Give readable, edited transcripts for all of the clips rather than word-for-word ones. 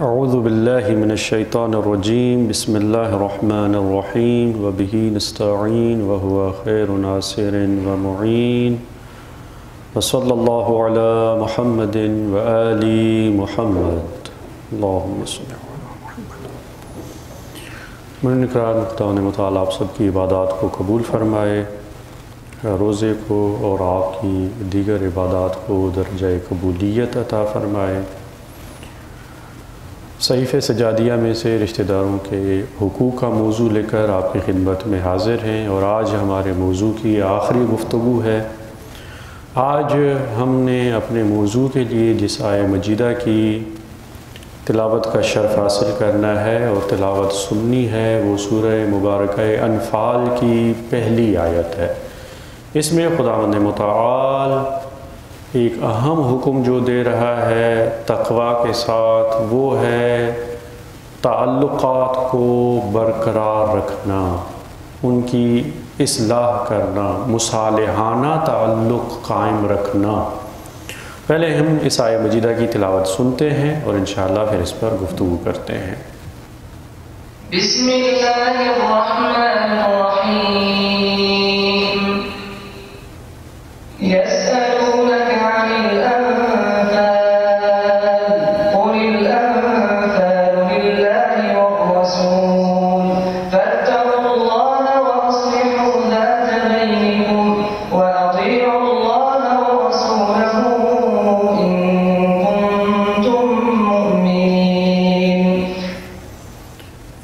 اعوذ باللہ من الشیطان الرجیم بسم اللہ الرحمن الرحیم وبہ نستعین وہو خیر ناصر ومعین وصلی اللہ علی محمد وآل محمد اللہم صلی علی محمد۔ من اکرام خدا متعالی آپ سب کی عبادات کو قبول فرمائے، روزے کو اور آپ کی دیگر عبادات کو درجہ قبولیت عطا فرمائے۔ صحیفہ سجادیہ میں سے رشتہ داروں کے حقوق کا موضوع لے کر آپ کی خدمت میں حاضر ہیں، اور آج ہمارے موضوع کی آخری گفتگو ہے۔ آج ہم نے اپنے موضوع کے لیے جس آیہ مجیدہ کی تلاوت کا شرف حاصل کرنا ہے اور تلاوت سننی ہے، وہ سورہ مبارکہ انفال کی پہلی آیت ہے۔ اس میں خداوند متعال ایک اہم حکم جو دے رہا ہے تقوی کے ساتھ، وہ ہے تعلقات کو برقرار رکھنا، ان کی اصلاح کرنا، مصالحانہ تعلق قائم رکھنا۔ پہلے ہم اس آیہ مجیدہ کی تلاوت سنتے ہیں اور انشاءاللہ پھر اس پر گفتگو کرتے ہیں۔ بسم اللہ الرحمن الرحیم۔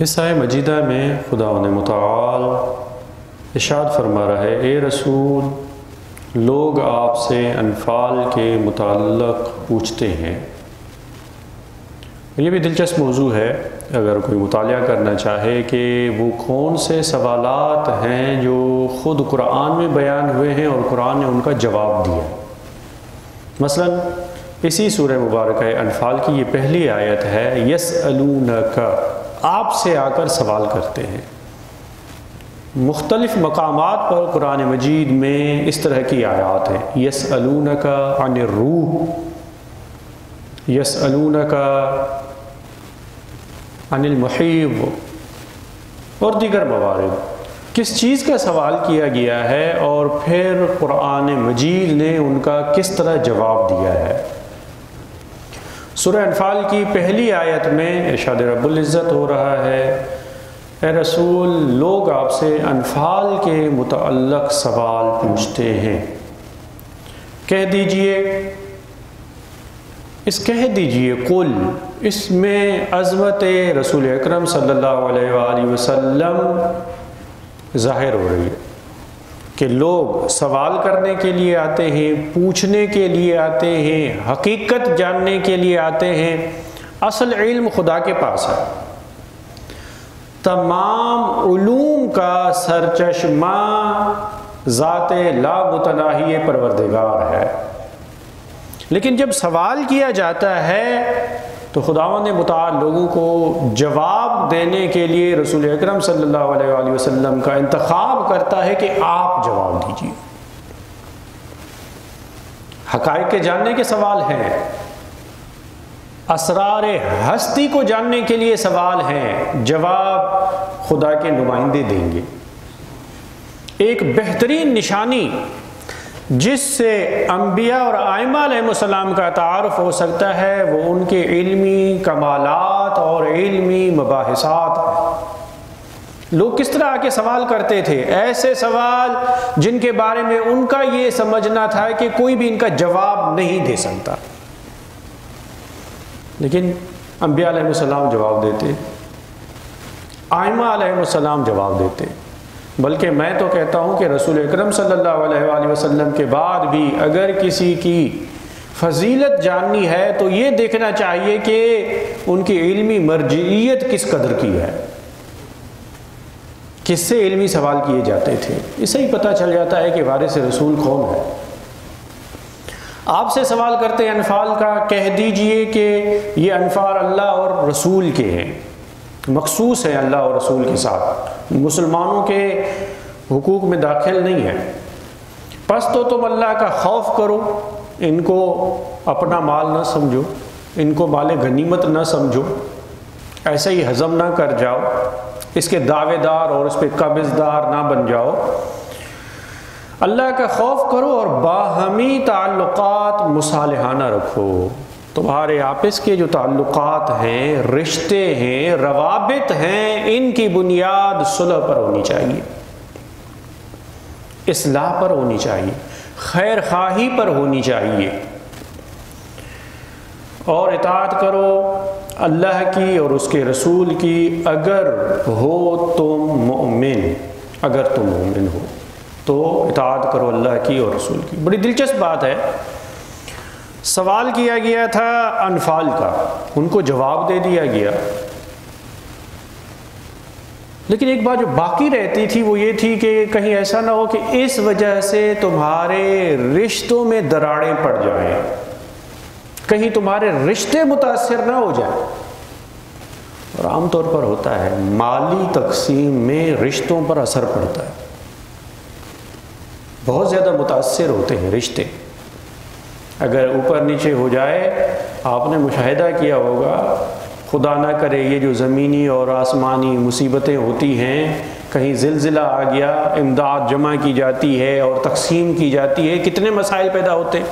اس آیہ مجیدہ میں خداوند متعال ارشاد فرما رہا ہے، اے رسول، لوگ آپ سے انفال کے متعلق پوچھتے ہیں۔ یہ بھی دلچسپ موضوع ہے، اگر کوئی مطالعہ کرنا چاہے کہ وہ کون سے سوالات ہیں جو خود قرآن میں بیان ہوئے ہیں اور قرآن نے ان کا جواب دیا۔ مثلا اسی سورہ مبارکہ انفال کی یہ پہلی آیت ہے، یسألونک، آپ سے آ کر سوال کرتے ہیں۔ مختلف مقامات پر قرآن مجید میں اس طرح کی آیات ہیں، یسألونک عن الروح، یسألونک عن المحیض اور دیگر موارد۔ کس چیز کا سوال کیا گیا ہے اور پھر قرآن مجید نے ان کا کس طرح جواب دیا ہے۔ سورہ انفال کی پہلی آیت میں ارشاد رب العزت ہو رہا ہے، اے رسول، لوگ آپ سے انفال کے متعلق سوال پوچھتے ہیں، کہہ دیجئے، قل، اس میں عظمت رسول اکرم صلی اللہ علیہ وآلہ وسلم ظاہر ہو رہی ہے کہ لوگ سوال کرنے کے لیے آتے ہیں، پوچھنے کے لیے آتے ہیں، حقیقت جاننے کے لیے آتے ہیں۔ اصل علم خدا کے پاس ہے، تمام علوم کا سرچشمہ ذات لا متناہی پروردگار ہے، لیکن جب سوال کیا جاتا ہے تو خداوند متعال لوگوں کو جواب دینے کے لیے رسول اکرم صلی اللہ علیہ وآلہ وسلم کا انتخاب کرتا ہے کہ آپ جواب دیجیے۔ حقائق کے جاننے کے سوال ہیں، اسرار ہستی کو جاننے کے لیے سوال ہیں، جواب خدا کے نمائندے دیں گے۔ ایک بہترین نشانی جس سے انبیاء اور ائمہ علیہ السلام کا تعارف ہو سکتا ہے، وہ ان کے علمی کمالات اور علمی مباحثات ہیں۔ لوگ کس طرح آ کے سوال کرتے تھے، ایسے سوال جن کے بارے میں ان کا یہ سمجھنا تھا کہ کوئی بھی ان کا جواب نہیں دے سکتا، لیکن انبیاء علیہ السلام جواب دیتے، ائمہ علیہ السلام جواب دیتے۔ بلکہ میں تو کہتا ہوں کہ رسول اکرم صلی اللہ علیہ وآلہ وسلم کے بعد بھی اگر کسی کی فضیلت جاننی ہے تو یہ دیکھنا چاہیے کہ ان کی علمی مرجعیت کس قدر کی ہے، کس سے علمی سوال کیے جاتے تھے۔ اس سے ہی پتہ چل جاتا ہے کہ وارث رسول کون ہے۔ آپ سے سوال کرتے ہیں انفال کا، کہہ دیجئے کہ یہ انفال اللہ اور رسول کے ہیں، مخصوص ہے اللہ اور رسول کے ساتھ، مسلمانوں کے حقوق میں داخل نہیں ہے۔ پس تو تم اللہ کا خوف کرو، ان کو اپنا مال نہ سمجھو، ان کو مال غنیمت نہ سمجھو، ایسے ہی ہضم نہ کر جاؤ، اس کے دعوے دار اور اس پہ قبض دار نہ بن جاؤ۔ اللہ کا خوف کرو اور باہمی تعلقات مصالحانہ رکھو۔ تمہارے آپس کے جو تعلقات ہیں، رشتے ہیں، روابط ہیں، ان کی بنیاد صلح پر ہونی چاہیے، اصلاح پر ہونی چاہیے، خیر خواہی پر ہونی چاہیے، اور اطاعت کرو اللہ کی اور اس کے رسول کی اگر تم مومن ہو تو اطاعت کرو اللہ کی اور رسول کی۔ بڑی دلچسپ بات ہے، سوال کیا گیا تھا انفال کا، ان کو جواب دے دیا گیا، لیکن ایک بات جو باقی رہتی تھی وہ یہ تھی کہ کہیں ایسا نہ ہو کہ اس وجہ سے تمہارے رشتوں میں دراڑیں پڑ جائیں، کہیں تمہارے رشتے متاثر نہ ہو جائیں۔ اور عام طور پر ہوتا ہے، مالی تقسیم میں رشتوں پر اثر پڑتا ہے، بہت زیادہ متاثر ہوتے ہیں رشتے۔ اگر اوپر نیچے ہو جائے، آپ نے مشاہدہ کیا ہوگا، خدا نہ کرے یہ جو زمینی اور آسمانی مصیبتیں ہوتی ہیں، کہیں زلزلہ آ گیا، امداد جمع کی جاتی ہے اور تقسیم کی جاتی ہے، کتنے مسائل پیدا ہوتے ہیں،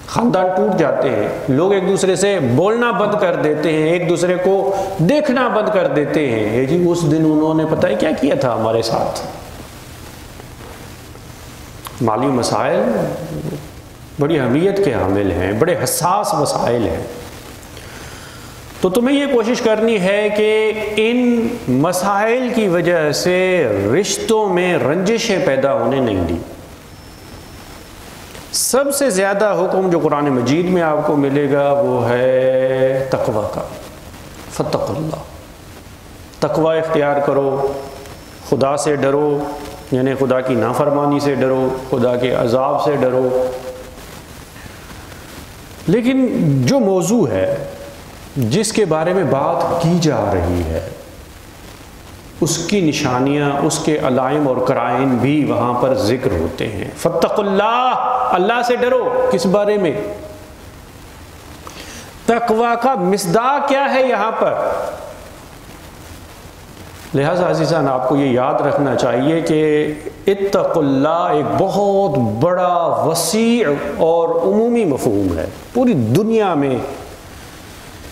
خاندان ٹوٹ جاتے ہیں، لوگ ایک دوسرے سے بولنا بند کر دیتے ہیں، ایک دوسرے کو دیکھنا بند کر دیتے ہیں، یہ جی اس دن انہوں نے پتہ ہے کیا کیا تھا ہمارے ساتھ۔ مالی مسائل بڑی اہمیت کے حامل ہیں، بڑے حساس مسائل ہیں، تو تمہیں یہ کوشش کرنی ہے کہ ان مسائل کی وجہ سے رشتوں میں رنجشیں پیدا ہونے نہیں دی۔ سب سے زیادہ حکم جو قرآن مجید میں آپ کو ملے گا وہ ہے تقوی کا، فاتقوا اللہ، تقوی اختیار کرو، خدا سے ڈرو، یعنی خدا کی نافرمانی سے ڈرو، خدا کے عذاب سے ڈرو۔ لیکن جو موضوع ہے جس کے بارے میں بات کی جا رہی ہے، اس کی نشانیاں، اس کے علائم اور قرائن بھی وہاں پر ذکر ہوتے ہیں۔ فاتقوا اللہ، اللہ سے ڈرو، کس بارے میں؟ تقوی کا مصداق کیا ہے یہاں پر؟ لہٰذا عزیزان آپ کو یہ یاد رکھنا چاہیے کہ اتقوا اللہ ایک بہت بڑا وسیع اور عمومی مفہوم ہے، پوری دنیا میں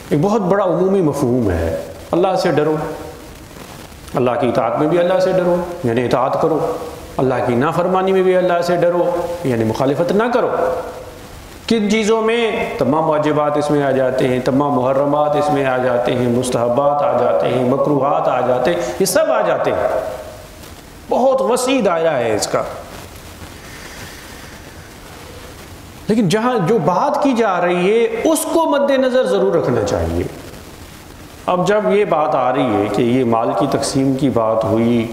ایک بہت بڑا عمومی مفہوم ہے۔ اللہ سے ڈرو، اللہ کی اطاعت میں بھی اللہ سے ڈرو، یعنی اطاعت کرو، اللہ کی نافرمانی میں بھی اللہ سے ڈرو، یعنی مخالفت نہ کرو۔ کن چیزوں میں؟ تمام واجبات اس میں آ جاتے ہیں، تمام محرمات اس میں آ جاتے ہیں، مستحبات آ جاتے ہیں، مکروہات آ جاتے ہیں، یہ سب آ جاتے ہیں، بہت وسیع دائرہ ہے اس کا۔ لیکن جہاں جو بات کی جا رہی ہے اس کو مد نظر ضرور رکھنا چاہیے۔ اب جب یہ بات آ رہی ہے کہ یہ مال کی تقسیم کی بات ہوئی،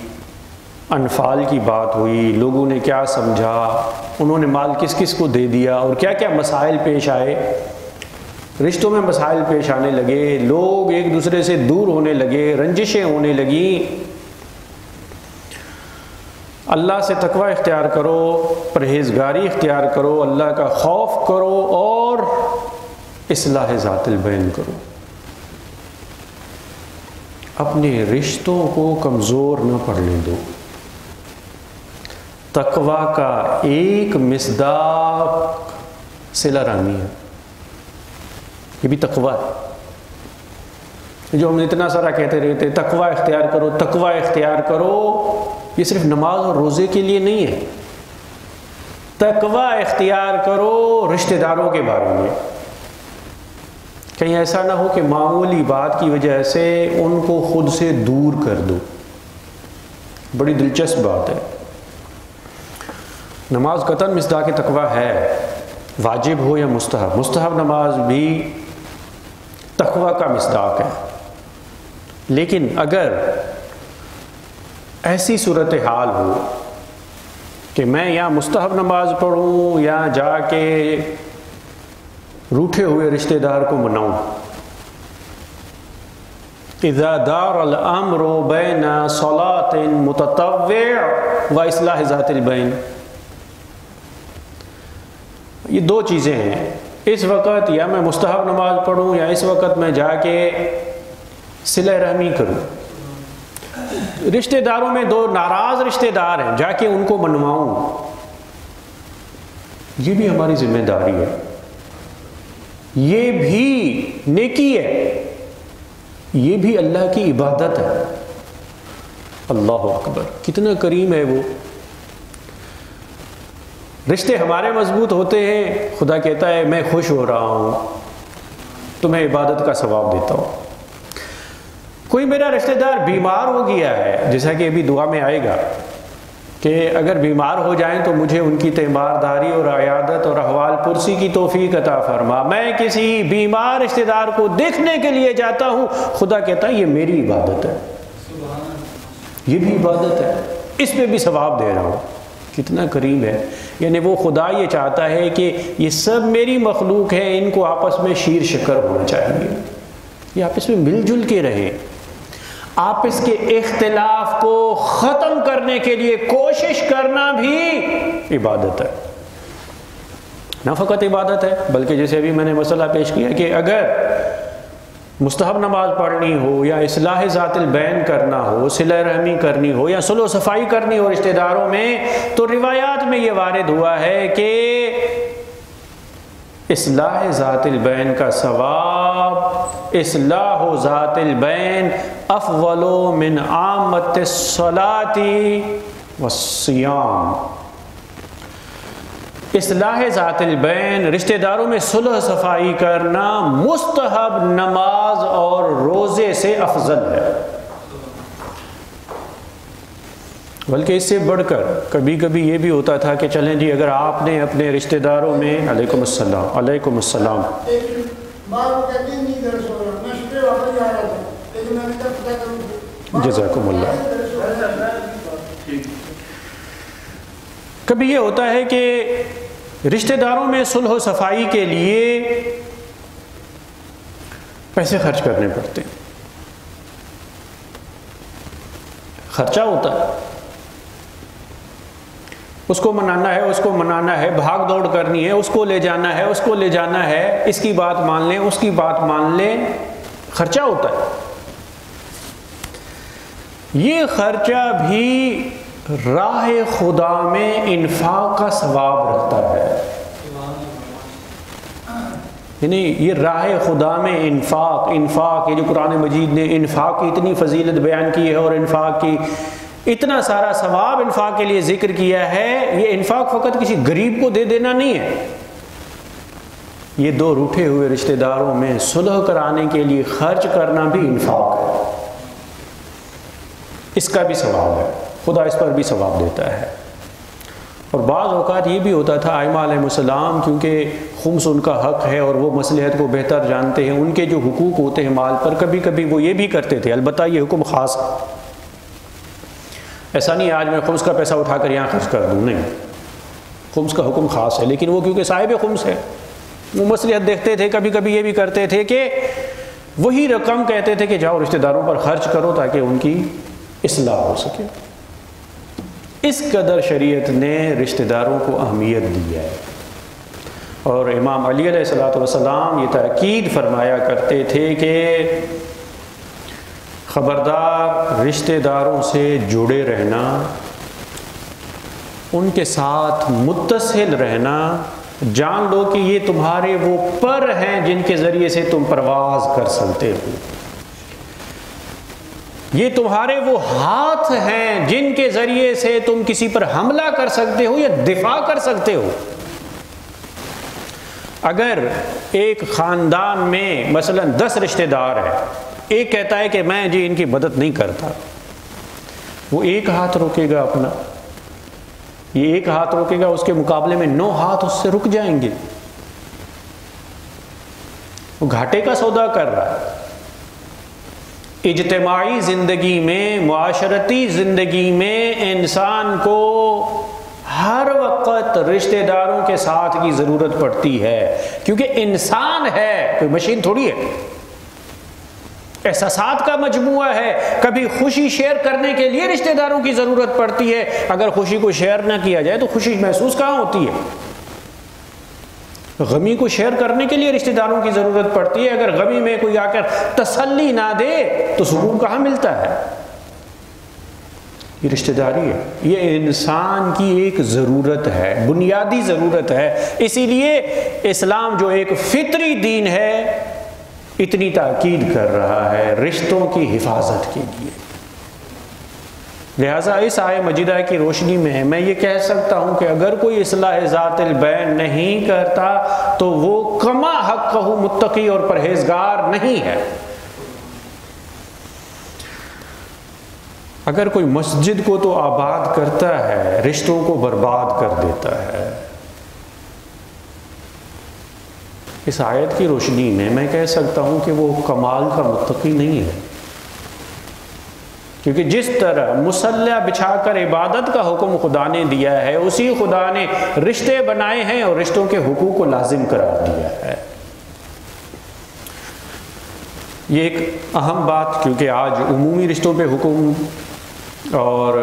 انفال کی بات ہوئی، لوگوں نے کیا سمجھا، انہوں نے مال کس کس کو دے دیا اور کیا کیا مسائل پیش آئے، رشتوں میں مسائل پیش آنے لگے، لوگ ایک دوسرے سے دور ہونے لگے، رنجشیں ہونے لگیں۔ اللہ سے تقوی اختیار کرو، پرہیزگاری اختیار کرو، اللہ کا خوف کرو اور اصلاح ذات البین کرو۔ اپنے رشتوں کو کمزور نہ پڑنے دو۔ تقوی کا ایک مصداق صلہ رحمی ہے، یہ بھی تقوی ہے۔ جو ہم اتنا سارا کہتے رہتے تقوی اختیار کرو، تقوی اختیار کرو، یہ صرف نماز اور روزے کے لیے نہیں ہے۔ تقوی اختیار کرو رشتہ داروں کے بارے میں، کہیں ایسا نہ ہو کہ معمولی بات کی وجہ سے ان کو خود سے دور کر دو۔ بڑی دلچسپ بات ہے، نماز قطعاً مصداق تقوی ہے، واجب ہو یا مستحب، مستحب نماز بھی تقوی کا مصداق ہے۔ لیکن اگر ایسی صورتحال ہو کہ میں یا مستحب نماز پڑھوں یا جا کے روٹھے ہوئے رشتہ دار کو مناؤں، اذا دار الامر بین صلاۃ متطوع و اصلاح ذات البین، یہ دو چیزیں ہیں، اس وقت یا میں مستحب نماز پڑھوں یا اس وقت میں جا کے صلہ رحمی کروں. رشتہ داروں میں دو ناراض رشتہ دار ہیں، جا کے ان کو منواؤں، یہ بھی ہماری ذمہ داری ہے، یہ بھی نیکی ہے، یہ بھی اللہ کی عبادت ہے. اللہ اکبر، کتنا کریم ہے وہ. رشتے ہمارے مضبوط ہوتے ہیں، خدا کہتا ہے میں خوش ہو رہا ہوں، تمہیں عبادت کا ثواب دیتا ہوں. کوئی میرا رشتہ دار بیمار ہو گیا ہے، جیسا کہ ابھی دعا میں آئے گا کہ اگر بیمار ہو جائیں تو مجھے ان کی تیمارداری اور عیادت اور احوال پرسی کی توفیق عطا فرما. میں کسی بیمار رشتہ دار کو دیکھنے کے لیے جاتا ہوں، خدا کہتا ہے یہ میری عبادت ہے، یہ بھی عبادت ہے، اس پہ بھی ثواب دے رہا ہوں. کتنا کریم ہے. یعنی وہ خدا یہ چاہتا ہے کہ یہ سب میری مخلوق ہے، ان کو آپس میں شیر شکر ہونا چاہیے، یہ آپس میں مل جل کے رہیں. آپس کے اختلاف کو ختم کرنے کے لیے کوشش کرنا بھی عبادت ہے. نہ فقط عبادت ہے بلکہ جیسے ابھی میں نے مسئلہ پیش کیا کہ اگر مستحب نماز پڑھنی ہو یا اصلاح ذات البین کرنا ہو، صلہ رحمی کرنی ہو یا صلح و صفائی کرنی ہو رشتہ داروں میں، تو روایات میں یہ وارد ہوا ہے کہ اصلاح ذات البین کا ثواب، اصلاح ذات البین افضل من عامت الصلاۃ والصیام. اصلاح ذات البین، رشتہ داروں میں صلح صفائی کرنا مستحب نماز اور روزے سے افضل ہے. بلکہ اس سے بڑھ کر کبھی کبھی یہ بھی ہوتا تھا کہ چلیں جی اگر آپ نے اپنے رشتہ داروں میں علیکم السلام علیکم السلام جزاکم اللہ. کبھی یہ ہوتا ہے کہ رشتہ داروں میں صلح و صفائی کے لیے پیسے خرچ کرنے پڑتے ہیں، خرچہ ہوتا ہے، اس کو منانا ہے، اس کو منانا ہے، بھاگ دوڑ کرنی ہے، اس کو لے جانا ہے، اس کو لے جانا ہے، اس کی بات مان لیں، اس کی بات مان لیں، خرچہ ہوتا ہے. یہ خرچہ بھی راہ خدا میں انفاق کا ثواب رکھتا ہے. یعنی یہ راہ خدا میں انفاق یہ جو قرآن مجید نے انفاق کی اتنی فضیلت بیان کی ہے اور انفاق کی اتنا سارا ثواب انفاق کے لیے ذکر کیا ہے، یہ انفاق فقط کسی غریب کو دے دینا نہیں ہے، یہ دو روٹھے ہوئے رشتہ داروں میں صلح کرانے کے لیے خرچ کرنا بھی انفاق ہے. اس کا بھی ثواب ہے، خدا اس پر بھی ثواب دیتا ہے. اور بعض اوقات یہ بھی ہوتا تھا ائمہ علیہ السلام، کیونکہ خمس ان کا حق ہے اور وہ مصلحت کو بہتر جانتے ہیں، ان کے جو حقوق ہوتے ہیں مال پر، کبھی کبھی وہ یہ بھی کرتے تھے. البتہ یہ حکم خاص ہے، ایسا نہیں آج میں خمس کا پیسہ اٹھا کر یہاں خرچ کر دوں، نہیں، خمس کا حکم خاص ہے. لیکن وہ کیونکہ صاحب خمس ہے، وہ مصلحت دیکھتے تھے، کبھی کبھی یہ بھی کرتے تھے کہ وہی رقم کہتے تھے کہ جاؤ رشتہ داروں پر خرچ کرو تاکہ ان کی اصلاح ہو سکے. اس قدر شریعت نے رشتہ داروں کو اہمیت دی ہے. اور امام علی علیہ السلام یہ تاکید فرمایا کرتے تھے کہ خبردار رشتہ داروں سے جڑے رہنا، ان کے ساتھ متصل رہنا، جان لو کہ یہ تمہارے وہ پر ہیں جن کے ذریعے سے تم پرواز کر سکتے ہو، یہ تمہارے وہ ہاتھ ہیں جن کے ذریعے سے تم کسی پر حملہ کر سکتے ہو یا دفاع کر سکتے ہو. اگر ایک خاندان میں مثلا 10 رشتہ دار ہیں، ایک کہتا ہے کہ میں جی ان کی مدد نہیں کرتا، وہ ایک ہاتھ روکے گا اپنا، یہ ایک ہاتھ روکے گا، اس کے مقابلے میں 9 ہاتھ اس سے رک جائیں گے، وہ گھاٹے کا سودا کر رہا ہے. اجتماعی زندگی میں، معاشرتی زندگی میں انسان کو ہر وقت رشتہ داروں کے ساتھ کی ضرورت پڑتی ہے، کیونکہ انسان ہے، کوئی مشین تھوڑی ہے، احساسات کا مجموعہ ہے. کبھی خوشی شیئر کرنے کے لیے رشتہ داروں کی ضرورت پڑتی ہے، اگر خوشی کو شیئر نہ کیا جائے تو خوشی محسوس کہاں ہوتی ہے. غمی کو شیئر کرنے کے لیے رشتہ داروں کی ضرورت پڑتی ہے. اگر غمی میں کوئی آ کر تسلی نہ دے تو سکون کہاں ملتا ہے؟ یہ رشتہ داری ہے، یہ انسان کی ایک ضرورت ہے، بنیادی ضرورت ہے. اسی لیے اسلام جو ایک فطری دین ہے اتنی تاکید کر رہا ہے رشتوں کی حفاظت کے لیے. لہٰذا اس آیہ مجیدہ کی روشنی میں یہ کہہ سکتا ہوں کہ اگر کوئی اصلاح ذات البین نہیں کرتا تو وہ کما حق متقی اور پرہیزگار نہیں ہے. اگر کوئی مسجد کو تو آباد کرتا ہے، رشتوں کو برباد کر دیتا ہے. اس آیت کی روشنی میں کہہ سکتا ہوں کہ وہ کمال کا متقی نہیں ہے، کیونکہ جس طرح مصلی بچھا کر عبادت کا حکم خدا نے دیا ہے، اسی خدا نے رشتے بنائے ہیں اور رشتوں کے حقوق کو لازم قرار دیا ہے. یہ ایک اہم بات، کیونکہ آج عمومی رشتوں پہ حکم اور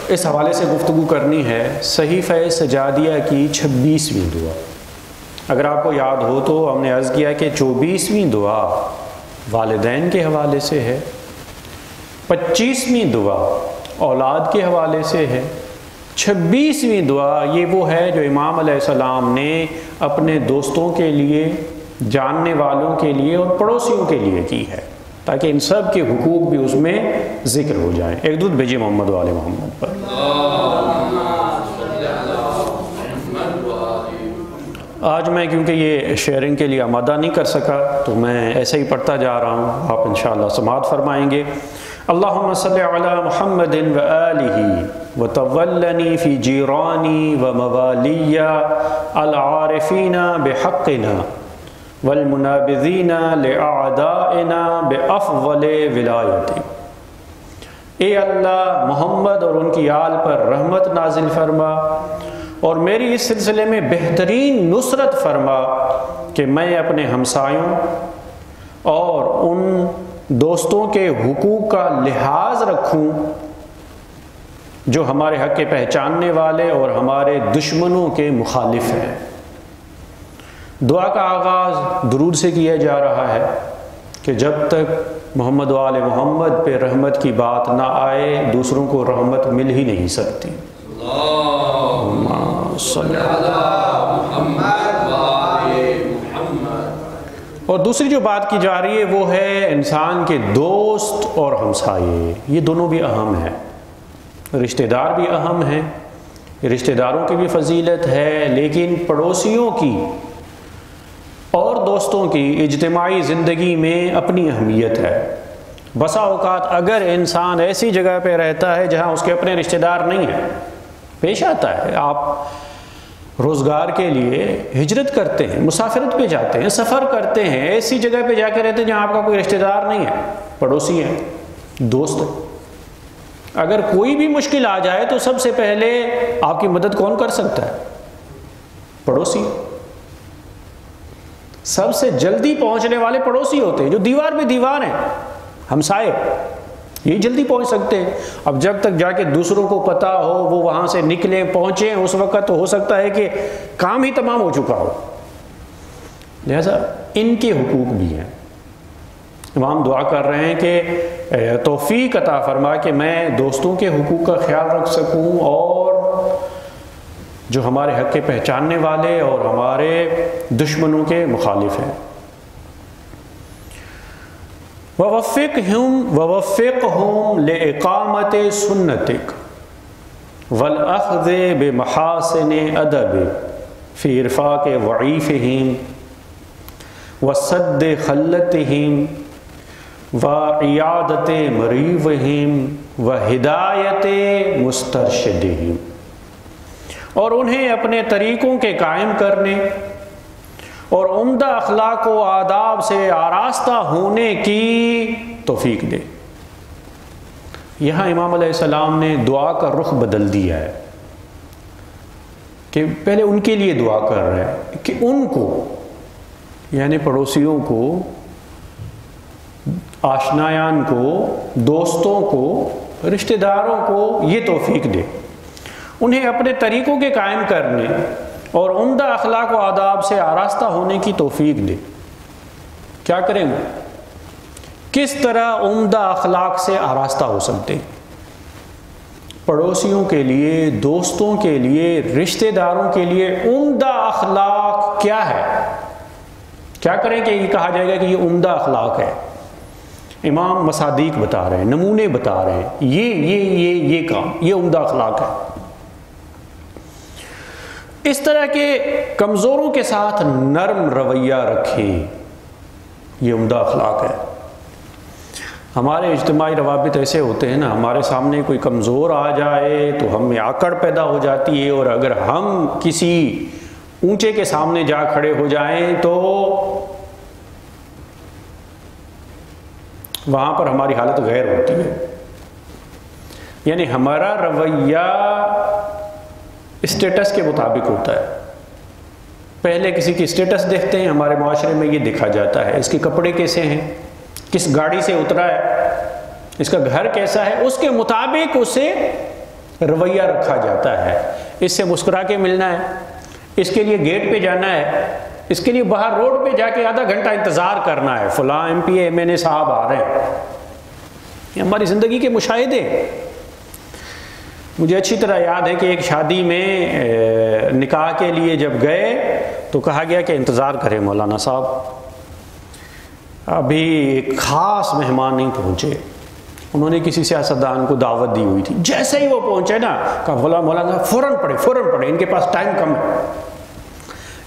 اس حوالے سے گفتگو کرنی ہے. صحیفہ سجادیہ کی 26ویں دعا، اگر آپ کو یاد ہو تو ہم نے عرض کیا کہ 24ویں دعا والدین کے حوالے سے ہے، 25ویں دعا اولاد کے حوالے سے ہے، 26ویں دعا یہ وہ ہے جو امام علیہ السلام نے اپنے دوستوں کے لیے، جاننے والوں کے لیے اور پڑوسیوں کے لیے کی ہے، تاکہ ان سب کے حقوق بھی اس میں ذکر ہو جائیں. ایک درود بھیجیے محمد و آل محمد پر. آج میں کیونکہ یہ شیئرنگ کے لیے آمادہ نہیں کر سکا تو میں ایسے ہی پڑھتا جا رہا ہوں، آپ انشاءاللہ سماعت فرمائیں گے. اللہم صلی علی محمد و آلہ وتولنی فی جیرانی و موالی العارفین بحقنا والمنابذین لأعدائنا بأفضل ولایتی. اے اللہ محمد اور ان کی آل پر رحمت نازل فرما اور میری اس سلسلے میں بہترین نصرت فرما کہ میں اپنے ہمسایوں اور ان دوستوں کے حقوق کا لحاظ رکھوں جو ہمارے حق کے پہچاننے والے اور ہمارے دشمنوں کے مخالف ہیں. دعا کا آغاز درود سے کیا جا رہا ہے کہ جب تک محمد و آل محمد پہ رحمت کی بات نہ آئے دوسروں کو رحمت مل ہی نہیں سکتی. اور دوسری جو بات کی جا رہی ہے وہ ہے انسان کے دوست اور ہمسائے. یہ دونوں بھی اہم ہیں، رشتہ دار بھی اہم ہیں، رشتہ داروں کی بھی فضیلت ہے، لیکن پڑوسیوں کی اور دوستوں کی اجتماعی زندگی میں اپنی اہمیت ہے. بسا اوقات اگر انسان ایسی جگہ پہ رہتا ہے جہاں اس کے اپنے رشتہ دار نہیں ہیں، پیش آتا ہے، آپ روزگار کے لیے ہجرت کرتے ہیں، مسافرت پہ جاتے ہیں، سفر کرتے ہیں، ایسی جگہ پہ جا کے رہتے ہیں جہاں آپ کا کوئی رشتہ دار نہیں ہے، پڑوسی ہیں، دوست ہیں. اگر کوئی بھی مشکل آ جائے تو سب سے پہلے آپ کی مدد کون کر سکتا ہے؟ پڑوسی. سب سے جلدی پہنچنے والے پڑوسی ہوتے ہیں، جو دیوار پہ دیوار ہیں، ہمسائے یہی جلدی پہنچ سکتے ہیں. اب جب تک جا کے دوسروں کو پتہ ہو، وہ وہاں سے نکلے پہنچے، اس وقت تو ہو سکتا ہے کہ کام ہی تمام ہو چکا ہو. لہذا ان کے حقوق بھی ہیں. امام دعا کر رہے ہیں کہ توفیق عطا فرما کہ میں دوستوں کے حقوق کا خیال رکھ سکوں اور جو ہمارے حق کے پہچاننے والے اور ہمارے دشمنوں کے مخالف ہیں. وَوَفِّقْهُمْ لِإِقَامَةِ سُنَّتِكَ وَالْأَخْذِ بِمَحَاسِنِ أَدَبِكَ فِي إِرْفَاقِ ضَعِيفِهِمْ وَسَدِّ خَلَّتِهِمْ وَعِيَادَةِ مَرِيضِهِمْ وَهِدَایَةِ مُسْتَرْشِدِهِمْ. اور انہیں اپنے طریقوں کے قائم کرنے اور عمدہ اخلاق و آداب سے آراستہ ہونے کی توفیق دے. یہاں امام علیہ السلام نے دعا کا رخ بدل دیا ہے کہ پہلے ان کے لیے دعا کر رہے ہیں کہ ان کو، یعنی پڑوسیوں کو، آشنایان کو، دوستوں کو، رشتہ داروں کو یہ توفیق دے، انہیں اپنے طریقوں کے قائم کرنے اور عمدہ اخلاق و آداب سے آراستہ ہونے کی توفیق دے۔ کیا کریں گے؟ کس طرح عمدہ اخلاق سے آراستہ ہو سکتے ہیں؟ پڑوسیوں کے لیے، دوستوں کے لیے، رشتہ داروں کے لیے عمدہ اخلاق کیا ہے؟ کیا کریں کہ یہ کہا جائے گا کہ یہ عمدہ اخلاق ہے؟ امام مصادیق بتا رہے ہیں، نمونے بتا رہے ہیں، یہ کام، یہ عمدہ اخلاق ہے۔ اس طرح کے کمزوروں کے ساتھ نرم رویہ رکھیں، یہ عمدہ اخلاق ہے۔ ہمارے اجتماعی روابط ایسے ہوتے ہیں نا، ہمارے سامنے کوئی کمزور آ جائے تو ہم میں آکڑ پیدا ہو جاتی ہے، اور اگر ہم کسی اونچے کے سامنے جا کھڑے ہو جائیں تو وہاں پر ہماری حالت غیر ہوتی ہے۔ یعنی ہمارا رویہ اسٹیٹس کے مطابق ہوتا ہے۔ پہلے کسی کی اسٹیٹس دیکھتے ہیں، ہمارے معاشرے میں یہ دیکھا جاتا ہے، اس کے کپڑے کیسے ہیں، کس گاڑی سے اترا ہے، اس کا گھر کیسا ہے، اس کے مطابق اسے رویہ رکھا جاتا ہے۔ اس سے مسکرا کے ملنا ہے، اس کے لیے گیٹ پہ جانا ہے، اس کے لیے باہر روڈ پہ جا کے آدھا گھنٹہ انتظار کرنا ہے، فلاں ایم پی ایم این اے صاحب آ رہے ہیں۔ یہ ہماری زندگی کے مشاہدے۔ مجھے اچھی طرح یاد ہے کہ ایک شادی میں نکاح کے لیے جب گئے تو کہا گیا کہ انتظار کریں مولانا صاحب، ابھی ایک خاص مہمان نہیں پہنچے۔ انہوں نے کسی سیاستدان کو دعوت دی ہوئی تھی، جیسے ہی وہ پہنچے نا کہا مولانا صاحب فوراً پڑھے، ان کے پاس ٹائم کم ہے۔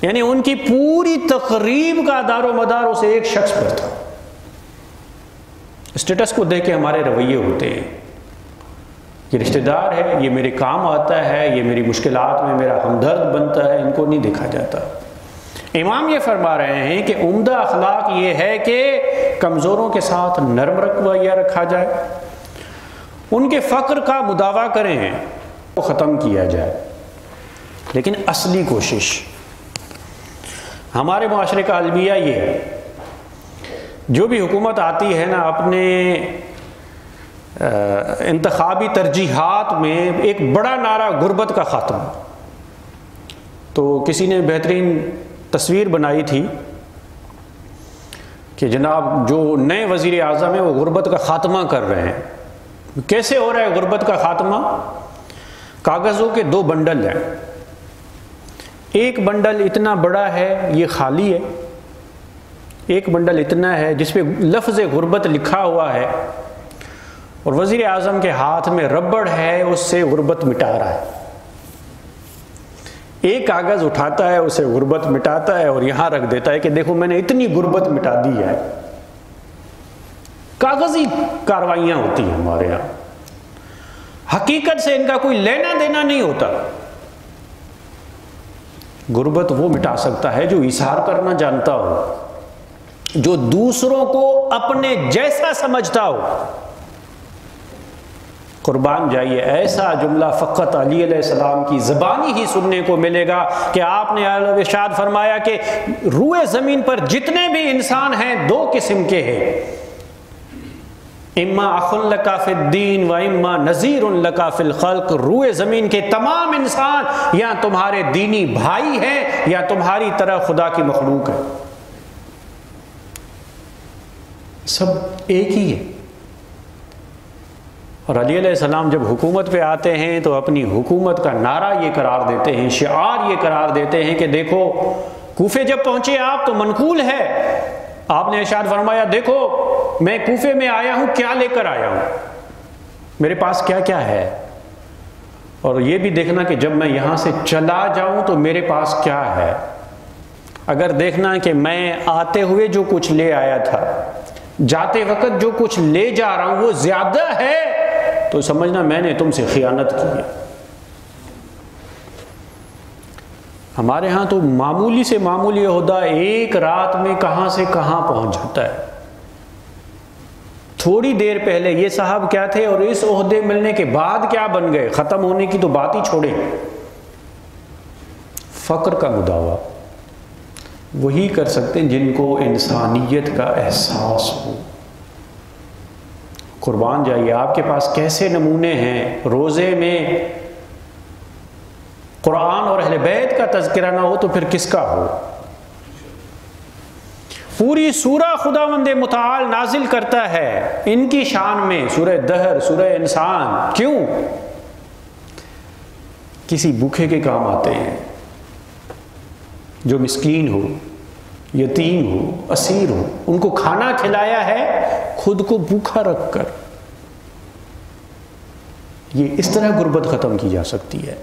یعنی ان کی پوری تقریب کا دار و مدار اسے ایک شخص پر تھا۔ اسٹیٹس کو دیکھ کے ہمارے رویے ہوتے ہیں، یہ رشتہ دار ہے، یہ میرے کام آتا ہے، یہ میری مشکلات میں میرا ہمدرد بنتا ہے، ان کو نہیں دیکھا جاتا۔ امام یہ فرما رہے ہیں کہ عمدہ اخلاق یہ ہے کہ کمزوروں کے ساتھ نرم رویہ رکھا جائے، ان کے فقر کا مداوع کریں، وہ ختم کیا جائے۔ لیکن اصلی کوشش ہمارے معاشرے کا المیہ یہ ہے، جو بھی حکومت آتی ہے نا، اپنے انتخابی ترجیحات میں ایک بڑا نعرہ غربت کا خاتمہ۔ تو کسی نے بہترین تصویر بنائی تھی کہ جناب جو نئے وزیر اعظم ہیں وہ غربت کا خاتمہ کر رہے ہیں۔ کیسے ہو رہا ہے غربت کا خاتمہ؟ کاغذوں کے 2 بنڈل ہیں، ایک بنڈل اتنا بڑا ہے یہ خالی ہے، ایک بنڈل اتنا ہے جس پہ لفظ غربت لکھا ہوا ہے، اور وزیر اعظم کے ہاتھ میں ربڑ ہے، اس سے غربت مٹا رہا ہے۔ ایک کاغذ اٹھاتا ہے، اسے غربت مٹاتا ہے اور یہاں رکھ دیتا ہے کہ دیکھو میں نے اتنی غربت مٹا دی ہے۔ کاغذی کاروائیاں ہوتی ہیں ہمارے یہاں، حقیقت سے ان کا کوئی لینا دینا نہیں ہوتا۔ غربت وہ مٹا سکتا ہے جو ایثار کرنا جانتا ہو، جو دوسروں کو اپنے جیسا سمجھتا ہو۔ قربان جائیے، ایسا جملہ فقط علی علیہ السلام کی زبانی ہی سننے کو ملے گا کہ آپ نے ارشاد فرمایا کہ روئے زمین پر جتنے بھی انسان ہیں 2 قسم کے ہیں، اما اخ لک فی الدین و اما نذیر لک فی الخلق۔ روئے زمین کے تمام انسان یا تمہارے دینی بھائی ہیں یا تمہاری طرح خدا کی مخلوق ہے، سب ایک ہی ہے۔ اور علی علیہ السلام جب حکومت پہ آتے ہیں تو اپنی حکومت کا نعرہ یہ قرار دیتے ہیں، شعار یہ قرار دیتے ہیں کہ دیکھو کوفے جب پہنچے آپ تو منقول ہے، آپ نے ارشاد فرمایا دیکھو میں کوفے میں آیا ہوں، کیا لے کر آیا ہوں، میرے پاس کیا کیا ہے، اور یہ بھی دیکھنا کہ جب میں یہاں سے چلا جاؤں تو میرے پاس کیا ہے۔ اگر دیکھنا کہ میں آتے ہوئے جو کچھ لے آیا تھا، جاتے وقت جو کچھ لے جا رہا ہوں وہ زیادہ ہے تو سمجھنا میں نے تم سے خیانت کی ہے۔ ہمارے ہاں تو معمولی سے معمولی عہدہ ایک رات میں کہاں سے کہاں پہنچ جاتا ہے۔ تھوڑی دیر پہلے یہ صاحب کیا تھے اور اس عہدے ملنے کے بعد کیا بن گئے، ختم ہونے کی تو بات ہی چھوڑیں۔ فقر کا مداوع وہی کر سکتے ہیں جن کو انسانیت کا احساس ہو۔ قربان جائیے، آپ کے پاس کیسے نمونے ہیں۔ روزے میں قرآن اور اہل بیت کا تذکرہ نہ ہو تو پھر کس کا ہو؟ پوری سورہ خداوند متعال نازل کرتا ہے ان کی شان میں، سورہ دہر، سورہ انسان۔ کیوں؟ کسی بھوکے کے کام آتے ہیں، جو مسکین ہو، یتیم ہو، اسیر ہو، ان کو کھانا کھلایا ہے خود کو بھوکا رکھ کر۔ یہ اس طرح غربت ختم کی جا سکتی ہے۔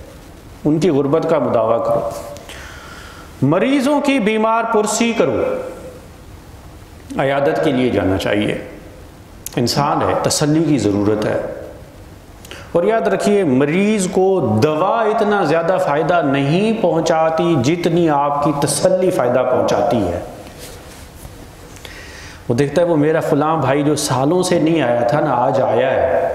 ان کی غربت کا مداوع کرو، مریضوں کی بیمار پرسی کرو، عیادت کے لیے جانا چاہیے۔ انسان ہے، تسلی کی ضرورت ہے۔ اور یاد رکھیے مریض کو دوا اتنا زیادہ فائدہ نہیں پہنچاتی جتنی آپ کی تسلی فائدہ پہنچاتی ہے۔ وہ دیکھتا ہے وہ میرا فلاں بھائی جو سالوں سے نہیں آیا تھا نا، آج آیا ہے،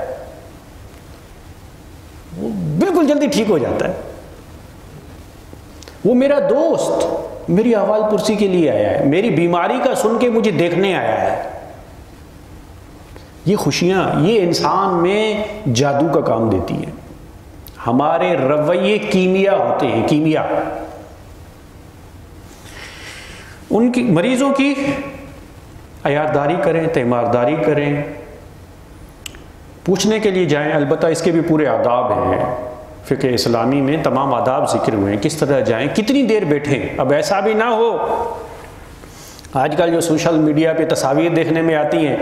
وہ بالکل جلدی ٹھیک ہو جاتا ہے۔ وہ میرا دوست میری احوال پرسی کے لیے آیا ہے، میری بیماری کا سن کے مجھے دیکھنے آیا ہے۔ یہ خوشیاں، یہ انسان میں جادو کا کام دیتی ہیں۔ ہمارے رویے کیمیا ہوتے ہیں، کیمیا۔ ان کی مریضوں کی عیاداری کریں، تیمارداری کریں، پوچھنے کے لیے جائیں۔ البتہ اس کے بھی پورے آداب ہیں، فقہ اسلامی میں تمام آداب ذکر ہوئے ہیں، کس طرح جائیں، کتنی دیر بیٹھیں۔ اب ایسا بھی نہ ہو، آج کل جو سوشل میڈیا پہ تصاویر دیکھنے میں آتی ہیں،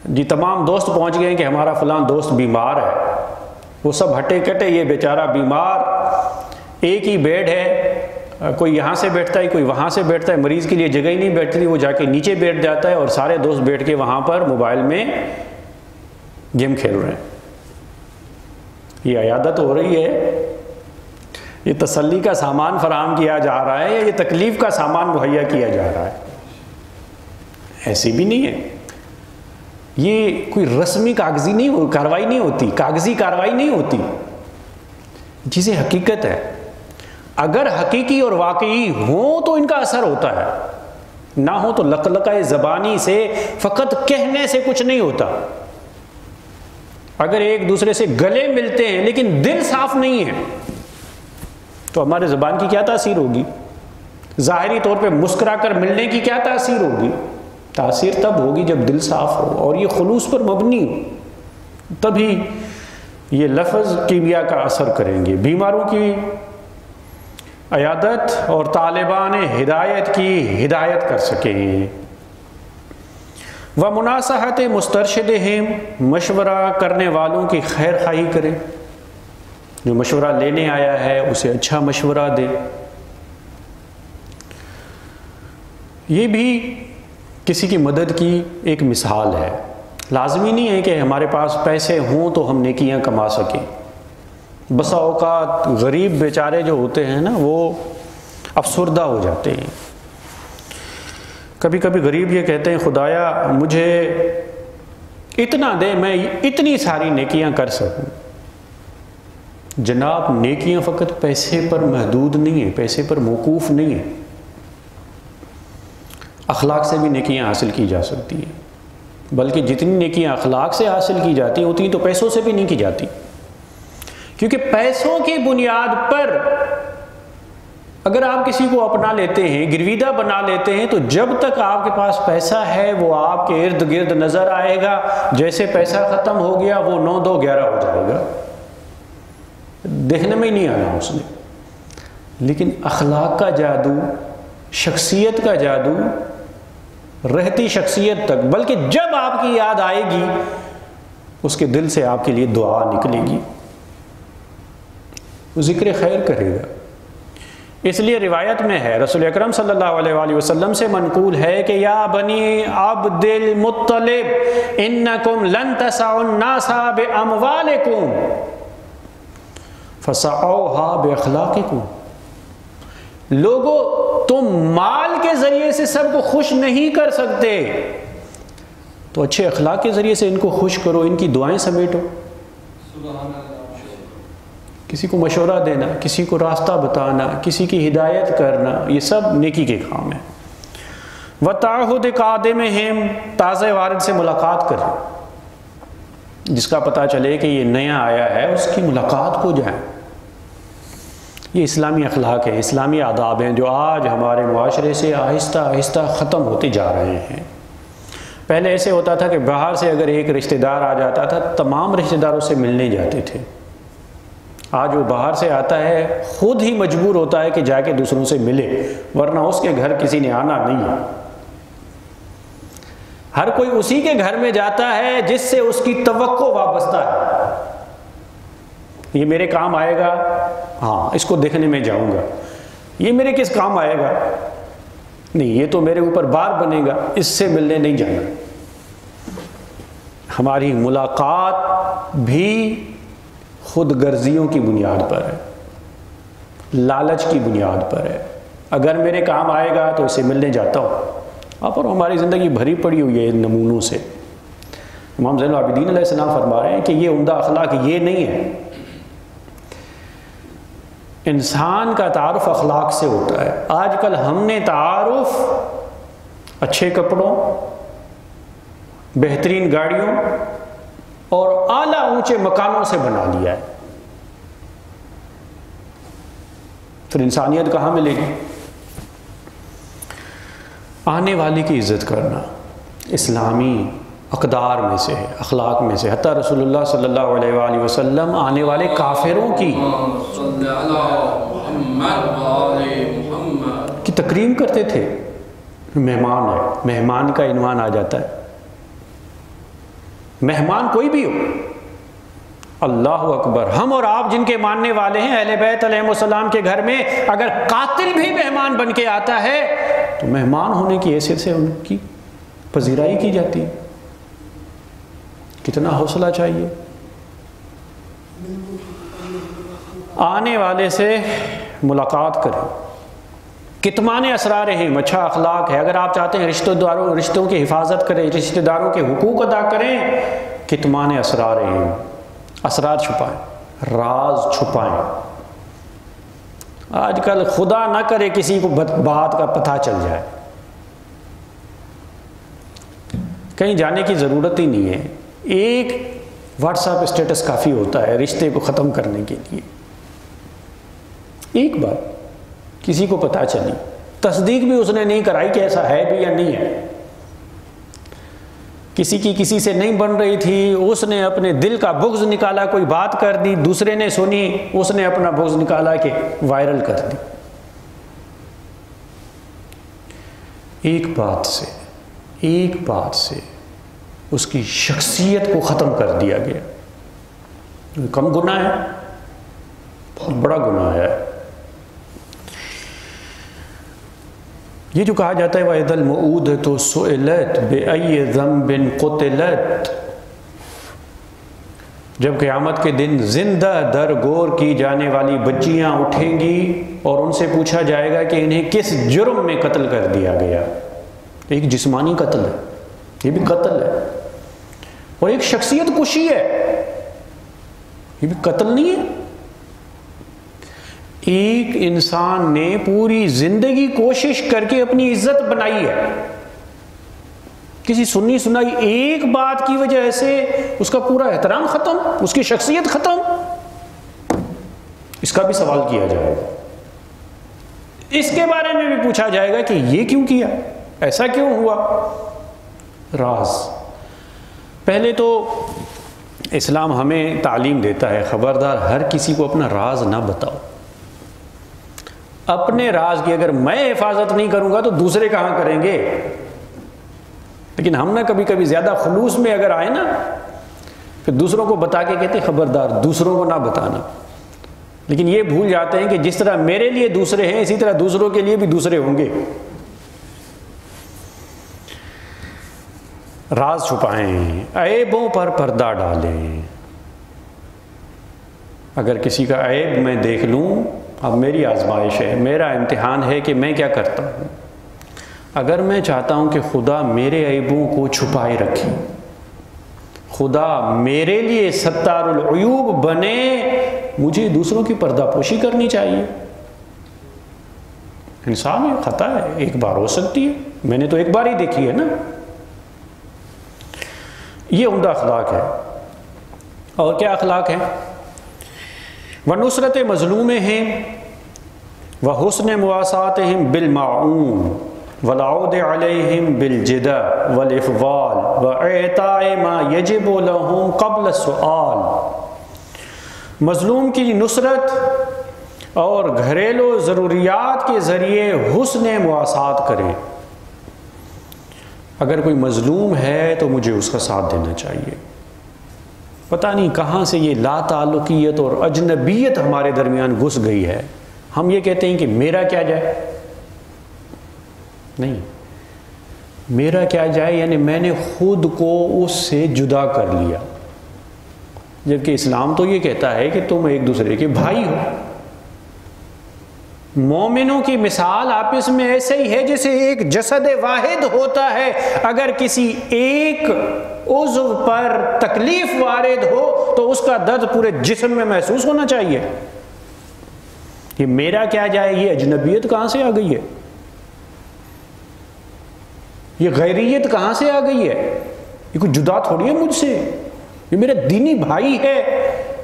جی تمام دوست پہنچ گئے کہ ہمارا فلاں دوست بیمار ہے، وہ سب ہٹے کٹے، یہ بیچارہ بیمار، ایک ہی بیڈ ہے، کوئی یہاں سے بیٹھتا ہے کوئی وہاں سے بیٹھتا ہے، مریض کے لیے جگہ ہی نہیں بیٹھتی، وہ جا کے نیچے بیٹھ جاتا ہے اور سارے دوست بیٹھ کے وہاں پر موبائل میں گیم کھیل رہے ہیں۔ یہ عیادت ہو رہی ہے؟ یہ تسلی کا سامان فراہم کیا جا رہا ہے یا یہ تکلیف کا سامان مہیا کیا جا رہا ہے؟ ایسی بھی نہیں ہے۔ یہ کوئی رسمی کاغذی کاروائی نہیں ہوتی، کاغذی کاروائی نہیں ہوتی، چیزیں حقیقت ہے۔ اگر حقیقی اور واقعی ہوں تو ان کا اثر ہوتا ہے، نہ ہو تو لقلقہ زبانی سے، فقط کہنے سے کچھ نہیں ہوتا۔ اگر ایک دوسرے سے گلے ملتے ہیں لیکن دل صاف نہیں ہے تو ہمارے زبان کی کیا تاثیر ہوگی؟ ظاہری طور پہ مسکرا کر ملنے کی کیا تاثیر ہوگی؟ تاثیر تب ہوگی جب دل صاف ہو اور یہ خلوص پر مبنی ہو، تبھی یہ لفظ کیمیا کا اثر کریں گے۔ بیماروں کی عیادت اور طالبان ہدایت کی ہدایت کر سکیں۔ ومناصحت مسترشدہم، مشورہ کرنے والوں کی خیر خواہی کریں، جو مشورہ لینے آیا ہے اسے اچھا مشورہ دے۔ یہ بھی کسی کی مدد کی ایک مثال ہے۔ لازمی نہیں ہے کہ ہمارے پاس پیسے ہوں تو ہم نیکیاں کما سکیں۔ بسا اوقات غریب بیچارے جو ہوتے ہیں نا، وہ افسردہ ہو جاتے ہیں۔ کبھی کبھی غریب یہ کہتے ہیں خدایا مجھے اتنا دے میں اتنی ساری نیکیاں کر سکوں۔ جناب نیکیاں فقط پیسے پر محدود نہیں ہیں، پیسے پر موقوف نہیں ہیں، اخلاق سے بھی نیکیاں حاصل کی جا سکتی ہیں، بلکہ جتنی نیکیاں اخلاق سے حاصل کی جاتی ہیں اتنی تو پیسوں سے بھی نہیں کی جاتی، کیونکہ پیسوں کی بنیاد پر اگر آپ کسی کو اپنا لیتے ہیں، گرویدہ بنا لیتے ہیں، تو جب تک آپ کے پاس پیسہ ہے وہ آپ کے ارد گرد نظر آئے گا، جیسے پیسہ ختم ہو گیا وہ 9 2 11 ہو جائے گا، دیکھنے میں ہی نہیں آنا اس نے۔ لیکن اخلاق کا جادو، شخصیت کا جادو رہتی شخصیت تک، بلکہ جب آپ کی یاد آئے گی اس کے دل سے آپ کے لیے دعا نکلے گی، وہ ذکر خیر کرے گا۔ اس لیے روایت میں ہے، رسول اکرم صلی اللہ علیہ وآلہ وسلم سے منقول ہے کہ یا بنی عبد المطلب انکم لن تسعوا الناس باموالکم فسعوها باخلاقکم، لوگوں تم مال کے ذریعے سے سب کو خوش نہیں کر سکتے، تو اچھے اخلاق کے ذریعے سے ان کو خوش کرو، ان کی دعائیں سمیٹو۔ کسی کو مشورہ دینا، کسی کو راستہ بتانا، کسی کی ہدایت کرنا، یہ سب نیکی کے کام ہیں۔ وَتَعْهُدِ قَادِمِهِمْ، تازہ وارد سے ملاقات کریں، جس کا پتہ چلے کہ یہ نیا آیا ہے اس کی ملاقات کو جائیں۔ یہ اسلامی اخلاق ہیں، اسلامی آداب ہیں جو آج ہمارے معاشرے سے آہستہ آہستہ ختم ہوتے جا رہے ہیں۔ پہلے ایسے ہوتا تھا کہ باہر سے اگر ایک رشتہ دار آ جاتا تھا تمام رشتہ داروں سے ملنے جاتے تھے۔ آج وہ باہر سے آتا ہے خود ہی مجبور ہوتا ہے کہ جا کے دوسروں سے ملے، ورنہ اس کے گھر کسی نے آنا نہیں ہے۔ ہر کوئی اسی کے گھر میں جاتا ہے جس سے اس کی توقع وابستہ ہے۔ یہ میرے کام آئے گا، ہاں اس کو دیکھنے میں جاؤں گا۔ یہ میرے کس کام آئے گا؟ نہیں، یہ تو میرے اوپر بار بنے گا، اس سے ملنے نہیں جانا۔ ہماری ملاقات بھی خود غرضیوں کی بنیاد پر ہے، لالچ کی بنیاد پر ہے۔ اگر میرے کام آئے گا تو اسے ملنے جاتا ہوں۔ اور ہماری زندگی بھری پڑی ہوئی ہے ان نمونوں سے۔ امام زین العابدین علیہ السلام فرما رہے ہیں کہ یہ عمدہ اخلاق یہ نہیں ہے۔ انسان کا تعارف اخلاق سے ہوتا ہے۔ آج کل ہم نے تعارف اچھے کپڑوں، بہترین گاڑیوں اور اعلیٰ اونچے مکانوں سے بنا لیا ہے۔ پھر انسانیت کہاں ملے گی؟ آنے والے کی عزت کرنا اسلامی اقدار میں سے ہے، اخلاق میں سے۔ حتیٰ رسول اللہ صلی اللہ علیہ وآلہ وسلم آنے والے کافروں کی تکریم کرتے تھے۔ مہمان ہے، مہمان کا عنوان آ جاتا ہے۔ مہمان کوئی بھی ہو، اللہ اکبر، ہم اور آپ جن کے ماننے والے ہیں اہل بیت علیہ السلام کے گھر میں اگر قاتل بھی مہمان بن کے آتا ہے تو مہمان ہونے کی حیثیت سے ان کی پذیرائی کی جاتی ہے۔ کتنا حوصلہ چاہیے۔ آنے والے سے ملاقات کریں، کتمان اسرارہم اچھا اخلاق ہے۔ اگر آپ چاہتے ہیں رشتوں کی حفاظت کریں، رشتہ داروں کے حقوق ادا کریں، کتمان اسرارہم، اسرار چھپائیں، راز چھپائیں۔ آج کل خدا نہ کرے کسی کو بات کا پتہ چل جائے، کہیں جانے کی ضرورت ہی نہیں ہے۔ ایک واٹس ایپ اسٹیٹس کافی ہوتا ہے رشتے کو ختم کرنے کے لیے۔ ایک بات کسی کو پتہ چلی، تصدیق بھی اس نے نہیں کرائی کہ ایسا ہے بھی یا نہیں ہے، کسی کی کسی سے نہیں بن رہی تھی، اس نے اپنے دل کا بغض نکالا، کوئی بات کر دی، دوسرے نے سنی، اس نے اپنا بغض نکالا کہ وائرل کر دی۔ ایک بات سے اس کی شخصیت کو ختم کر دیا گیا۔ کم گناہ ہے؟ بہت بڑا گناہ ہے۔ یہ جو کہا جاتا ہے وَإِذَا الْمَوْءُودَةُ سُئِلَتْ بِأَيِّ ذَنبٍ قُتِلَتْ، جب قیامت کے دن زندہ در گور کی جانے والی بچیاں اٹھیں گی اور ان سے پوچھا جائے گا کہ انہیں کس جرم میں قتل کر دیا گیا۔ ایک جسمانی قتل ہے، یہ بھی قتل ہے، اور ایک شخصیت کشی ہے، یہ بھی قتل نہیں ہے۔ ایک انسان نے پوری زندگی کوشش کر کے اپنی عزت بنائی ہے، کسی سنی سنائی ایک بات کی وجہ سے اس کا پورا احترام ختم، اس کی شخصیت ختم۔ اس کا بھی سوال کیا جائے گا، اس کے بارے میں بھی پوچھا جائے گا کہ یہ کیوں کیا، ایسا کیوں ہوا۔ راز، پہلے تو اسلام ہمیں تعلیم دیتا ہے خبردار ہر کسی کو اپنا راز نہ بتاؤ۔ اپنے راز کی اگر میں حفاظت نہیں کروں گا تو دوسرے کہاں کریں گے؟ لیکن ہم نہ کبھی کبھی زیادہ خلوص میں اگر آئے نا پھر دوسروں کو بتا کے کہتے خبردار دوسروں کو نہ بتانا، لیکن یہ بھول جاتے ہیں کہ جس طرح میرے لیے دوسرے ہیں اسی طرح دوسروں کے لیے بھی دوسرے ہوں گے۔ راز چھپائیں، عیبوں پر پردہ ڈالیں۔ اگر کسی کا عیب میں دیکھ لوں، اب میری آزمائش ہے، میرا امتحان ہے کہ میں کیا کرتا ہوں۔ اگر میں چاہتا ہوں کہ خدا میرے عیبوں کو چھپائے رکھے، خدا میرے لیے ستار العیوب بنے، مجھے دوسروں کی پردہ پوشی کرنی چاہیے۔ انسان ہے، خطا ہے، ایک بار ہو سکتی ہے، میں نے تو ایک بار ہی دیکھی ہے نا۔ یہ عمدہ اخلاق ہے۔ اور کیا اخلاق ہے؟ وَنُصْرَتِ مظلوم ہیں، وحسن مواساتہم بالمعون والعود علیہم بالجدہ والافضال واعطاء ما یجب لہم قبل السؤال. مظلوم کی نصرت اور گھریلو ضروریات کے ذریعے حسن مواسات کرے. اگر کوئی مظلوم ہے تو مجھے اس کا ساتھ دینا چاہیے. پتہ نہیں کہاں سے یہ لا تعلقیت اور اجنبیت ہمارے درمیان گھس گئی ہے. ہم یہ کہتے ہیں کہ میرا کیا جائے. نہیں، میرا کیا جائے یعنی میں نے خود کو اس سے جدا کر لیا. جبکہ اسلام تو یہ کہتا ہے کہ تم ایک دوسرے کے بھائی ہو. مومنوں کی مثال آپس میں ایسے ہی ہے جیسے ایک جسد واحد ہوتا ہے. اگر کسی ایک عضو پر تکلیف وارد ہو تو اس کا درد پورے جسم میں محسوس ہونا چاہیے. یہ میرا کیا جائے، یہ اجنبیت کہاں سے آ گئی ہے؟ یہ غیریت کہاں سے آ گئی ہے؟ یہ کوئی جدا تھوڑی ہے مجھ سے. یہ میرا دینی بھائی ہے،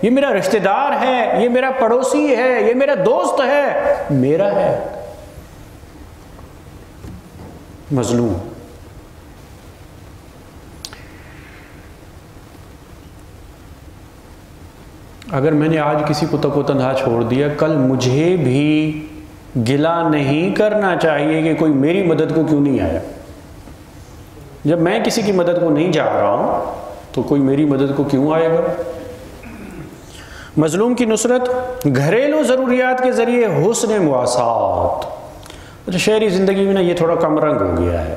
یہ میرا رشتہ دار ہے، یہ میرا پڑوسی ہے، یہ میرا دوست ہے، میرا ہے. مظلوم. اگر میں نے آج کسی کو تک و تنہا چھوڑ دیا، کل مجھے بھی گلہ نہیں کرنا چاہیے کہ کوئی میری مدد کو کیوں نہیں آیا. جب میں کسی کی مدد کو نہیں جا رہا ہوں تو کوئی میری مدد کو کیوں آئے گا. مظلوم کی نصرت گھریلو ضروریات کے ذریعے حسن مواسات. شہری زندگی میں نا یہ تھوڑا کم رنگ ہو گیا ہے،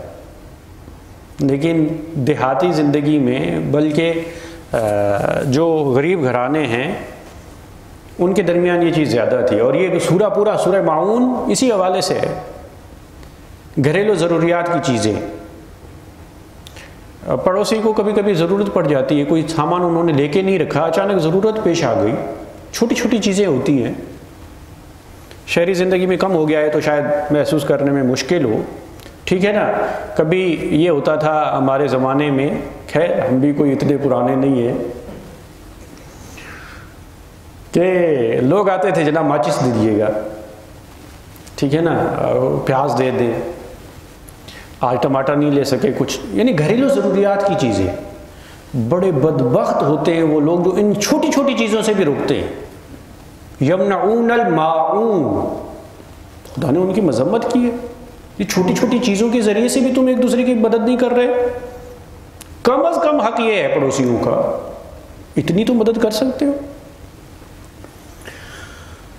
لیکن دیہاتی زندگی میں بلکہ جو غریب گھرانے ہیں ان کے درمیان یہ چیز زیادہ تھی. اور یہ سورہ پورا سورہ معون اسی حوالے سے ہے. گھریلو ضروریات کی چیزیں. پڑوسی کو کبھی کبھی ضرورت پڑ جاتی ہے، کوئی سامان انہوں نے لے کے نہیں رکھا، اچانک ضرورت پیش آ گئی. چھوٹی چھوٹی چیزیں ہوتی ہیں. شہری زندگی میں کم ہو گیا ہے تو شاید محسوس کرنے میں مشکل ہو. ٹھیک ہے نا، کبھی یہ ہوتا تھا ہمارے زمانے میں، خیر ہم بھی کوئی اتنے پرانے نہیں ہیں، کہ لوگ آتے تھے جناب ماچس دے دیجیے گا، ٹھیک ہے نا، پیاز دے دیں، آج ٹماٹر نہیں لے سکے کچھ، یعنی گھریلو ضروریات کی چیزیں. بڑے بدبخت ہوتے ہیں وہ لوگ جو ان چھوٹی چھوٹی چیزوں سے بھی روکتے ہیں. یمنعون الماعون، خدا نے ان کی مذمت کی ہے. یہ چھوٹی چھوٹی چیزوں کے ذریعے سے بھی تم ایک دوسرے کی مدد نہیں کر رہے. کم از کم حق یہ ہے پڑوسیوں کا، اتنی تو مدد کر سکتے ہو.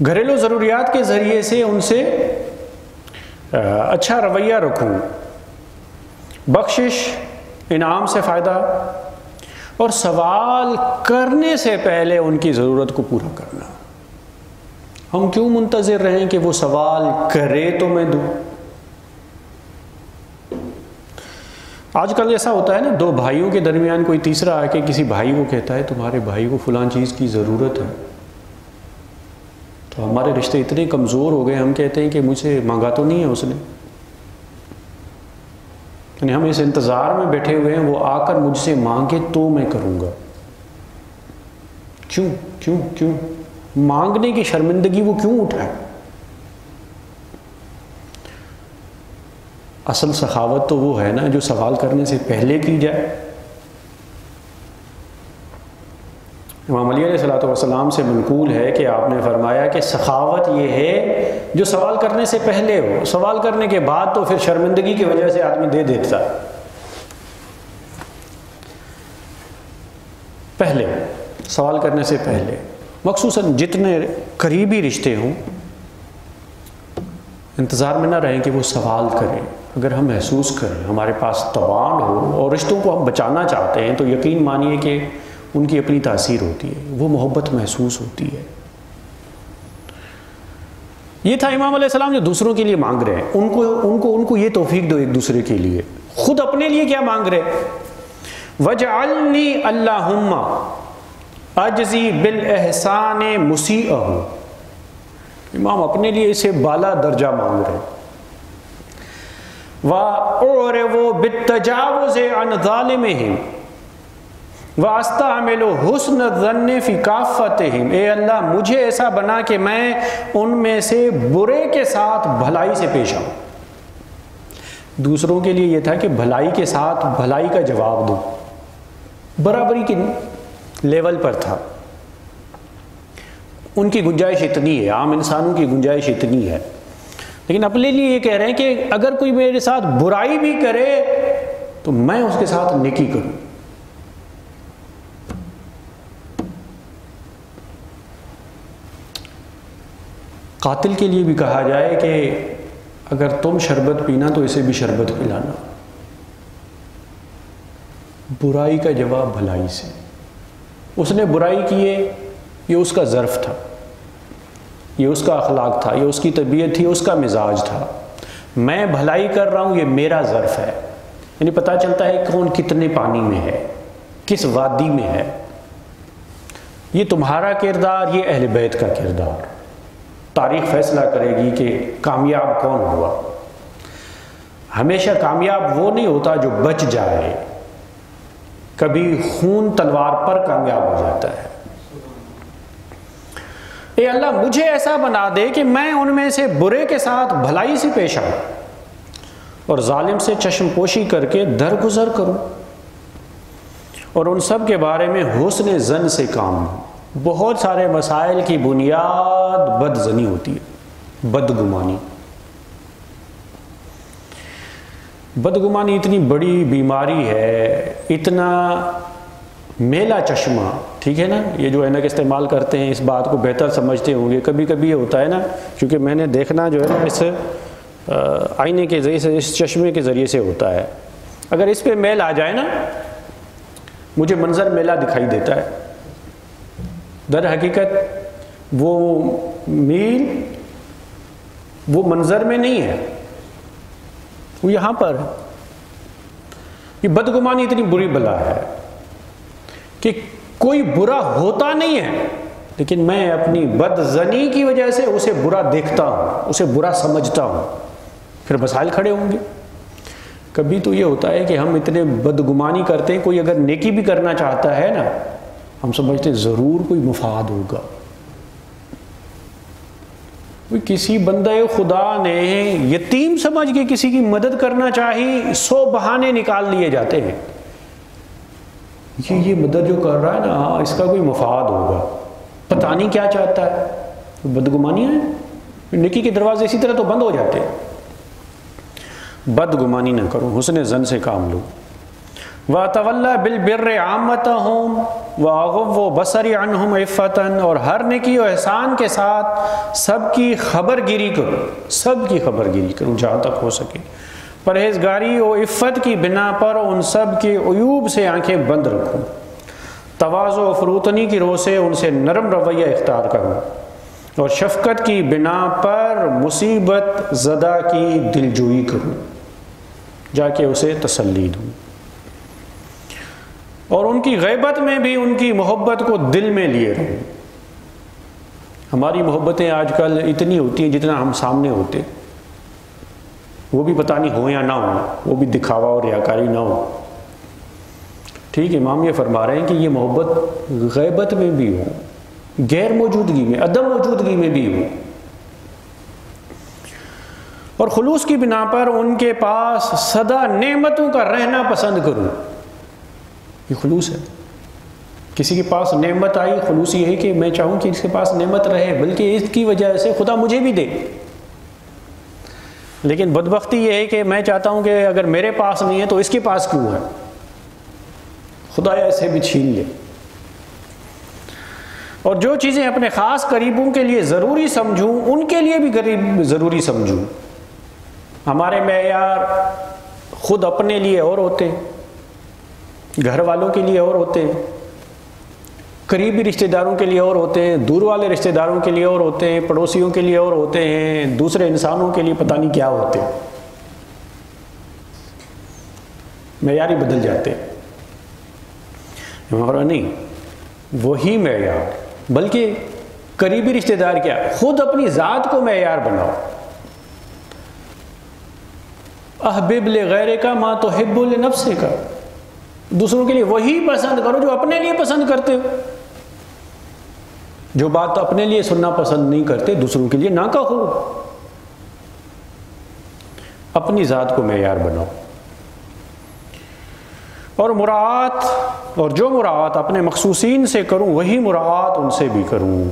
گھریلو ضروریات کے ذریعے سے ان سے اچھا رویہ رکھوں. بخشش، انعام سے فائدہ، اور سوال کرنے سے پہلے ان کی ضرورت کو پورا کرنا. ہم کیوں منتظر رہیں کہ وہ سوال کرے تو میں دوں؟ آج کل ایسا ہوتا ہے نا، دو بھائیوں کے درمیان کوئی تیسرا آ کے کسی بھائی کو کہتا ہے تمہارے بھائی کو فلاں چیز کی ضرورت ہے، تو ہمارے رشتے اتنے کمزور ہو گئے، ہم کہتے ہیں کہ مجھ سے مانگا تو نہیں ہے اس نے. یعنی ہم اس انتظار میں بیٹھے ہوئے ہیں وہ آ کر مجھ سے مانگے تو میں کروں گا. کیوں کیوں کیوں مانگنے کی شرمندگی وہ کیوں اٹھائے؟ اصل سخاوت تو وہ ہے نا جو سوال کرنے سے پہلے کی جائے. امام علی علیہ السلام سے منقول ہے کہ آپ نے فرمایا کہ سخاوت یہ ہے جو سوال کرنے سے پہلے ہو. سوال کرنے کے بعد تو پھر شرمندگی کی وجہ سے آدمی دے دیتا. پہلے سوال کرنے سے پہلے، مخصوصاً جتنے قریبی رشتے ہوں، انتظار میں نہ رہیں کہ وہ سوال کریں. اگر ہم محسوس کریں، ہمارے پاس توان ہو اور رشتوں کو ہم بچانا چاہتے ہیں تو یقین مانیے کہ ان کی اپنی تاثیر ہوتی ہے، وہ محبت محسوس ہوتی ہے. یہ تھا امام علیہ السلام جو دوسروں کے لیے مانگ رہے ہیں. ان کو یہ توفیق دو ایک دوسرے کے لیے. خود اپنے لیے کیا مانگ رہے؟ وَجْعَلْنِي اللَّهُمَّ اجزی بالاحسان مسیئہ. امام اپنے لیے اسے بالا درجہ مانگ رہے. وَأُعْرِضُ بِالتَّجَاوُزِ عَنْ ظَالِمِهِمْ. وَأَسْتَعْمِلُ حُسْنَ الظَّنِّ فِي كَافَّتِهِمْ، اے اللہ مجھے ایسا بنا کہ میں ان میں سے برے کے ساتھ بھلائی سے پیش آؤں۔ دوسروں کے لیے یہ تھا کہ بھلائی کے ساتھ بھلائی کا جواب دوں، برابری کی لیول پر تھا، ان کی گنجائش اتنی ہے، عام انسانوں کی گنجائش اتنی ہے، لیکن اپنے لیے یہ کہہ رہے ہیں کہ اگر کوئی میرے ساتھ برائی بھی کرے تو میں اس کے ساتھ نیکی کروں۔ قاتل کے لیے بھی کہا جائے کہ اگر تم شربت پینا تو اسے بھی شربت پلانا۔ برائی کا جواب بھلائی سے۔ اس نے برائی کی ہے، یہ اس کا ظرف تھا، یہ اس کا اخلاق تھا، یہ اس کی طبیعت تھی، اس کا مزاج تھا۔ میں بھلائی کر رہا ہوں، یہ میرا ظرف ہے، یعنی پتہ چلتا ہے کون کتنے پانی میں ہے، کس وادی میں ہے۔ یہ تمہارا کردار، یہ اہل بیت کا کردار۔ تاریخ فیصلہ کرے گی کہ کامیاب کون ہوا۔ ہمیشہ کامیاب وہ نہیں ہوتا جو بچ جائے، کبھی خون تلوار پر کامیاب ہو جاتا ہے۔ اے اللہ مجھے ایسا بنا دے کہ میں ان میں سے برے کے ساتھ بھلائی سے پیش آؤں اور ظالم سے چشم پوشی کر کے درگزر کروں، اور ان سب کے بارے میں حسن ظن سے کام لوں۔ بہت سارے مسائل کی بنیاد بد ظنی ہوتی ہے، بدگمانی۔ بدگمانی اتنی بڑی بیماری ہے، اتنا میلا چشمہ، ٹھیک ہے نا، یہ جو اینک استعمال کرتے ہیں اس بات کو بہتر سمجھتے ہوں گے۔ کبھی کبھی یہ ہوتا ہے نا، کیونکہ میں نے دیکھنا جو ہے نا اس آئینے کے ذریعے سے، اس چشمے کے ذریعے سے ہوتا ہے، اگر اس پہ میل آ جائے نا، مجھے منظر میلا دکھائی دیتا ہے، در حقیقت وہ میل وہ منظر میں نہیں ہے، وہ یہاں پر ہے۔ یہ بدگمانی اتنی بری بلا ہے کہ کوئی برا ہوتا نہیں ہے، لیکن میں اپنی بدظنی کی وجہ سے اسے برا دیکھتا ہوں، اسے برا سمجھتا ہوں، پھر مسائل کھڑے ہوں گے۔ کبھی تو یہ ہوتا ہے کہ ہم اتنے بدگمانی کرتے ہیں، کوئی اگر نیکی بھی کرنا چاہتا ہے نا، ہم سمجھتے ہیں ضرور کوئی مفاد ہوگا۔ کسی بندہ خدا نے یتیم سمجھ کے کسی کی مدد کرنا چاہی، 100 بہانے نکال لیے جاتے ہیں، یہ مدد جو کر رہا ہے نا، اس کا کوئی مفاد ہوگا، پتہ نہیں کیا چاہتا ہے۔ بدگمانی ہے، نیکی کے دروازے اسی طرح تو بند ہو جاتے ہیں۔ بدگمانی نہ کرو، حسن ظن سے کام لو۔ وَأَتَوَلَّى بِالْبِرِّ عَامَّتَهُمْ وَأَغُضُّ بَصَرِي عَنْهُمْ عِفَّةً، اور ہر نیکی و احسان کے ساتھ سب کی خبر گیری کرو، سب کی خبر گیری کرو جہاں تک ہو سکے۔ پرہیزگاری و عفت کی بنا پر ان سب کے عیوب سے آنکھیں بند رکھو۔ تواضع و فروتنی کی روح سے ان سے نرم رویہ اختیار کرو، اور شفقت کی بنا پر مصیبت زدہ کی دلجوئی کرو، جا کے اسے تسلی دوں، اور ان کی غیبت میں بھی ان کی محبت کو دل میں لیے رہو۔ ہماری محبتیں آج کل اتنی ہوتی ہیں جتنا ہم سامنے ہوتے، وہ بھی پتہ نہیں ہو یا نہ ہو، وہ بھی دکھاوا اور ریاکاری نہ ہو۔ ٹھیک، امام یہ فرما رہے ہیں کہ یہ محبت غیبت میں بھی ہو، غیر موجودگی میں، عدم موجودگی میں بھی ہو، اور خلوص کی بنا پر ان کے پاس سدا نعمتوں کا رہنا پسند کروں۔ یہ خلوص ہے۔ کسی کے پاس نعمت آئی، خلوص یہ ہے کہ میں چاہوں کہ اس کے پاس نعمت رہے، بلکہ اس کی وجہ سے خدا مجھے بھی دے۔ لیکن بدبختی یہ ہے کہ میں چاہتا ہوں کہ اگر میرے پاس نہیں ہے تو اس کے پاس کیوں ہے، خدا ایسے بھی چھین لے۔ اور جو چیزیں اپنے خاص قریبوں کے لیے ضروری سمجھوں، ان کے لیے بھی ضروری سمجھوں۔ ہمارے معیار خود اپنے لیے اور ہوتے ہیں، گھر والوں کے لیے اور ہوتے ہیں، قریبی رشتہ داروں کے لیے اور ہوتے ہیں، دور والے رشتہ داروں کے لیے اور ہوتے ہیں، پڑوسیوں کے لیے اور ہوتے ہیں، دوسرے انسانوں کے لیے پتہ نہیں کیا ہوتے ہیں۔ معیار ہی بدل جاتے ہیں۔ ہمارا نہیں وہی معیار، بلکہ قریبی رشتہ دار کیا، خود اپنی ذات کو معیار بناؤ۔ احبب لغیرک ما تحب لنفسک، دوسروں کے لیے وہی پسند کرو جو اپنے لیے پسند کرتے ہو. جو بات اپنے لیے سننا پسند نہیں کرتے دوسروں کے لیے نہ کہو. اپنی ذات کو معیار بناؤ، اور مراعات، اور جو مراعات اپنے مخصوصین سے کروں وہی مراعات ان سے بھی کروں.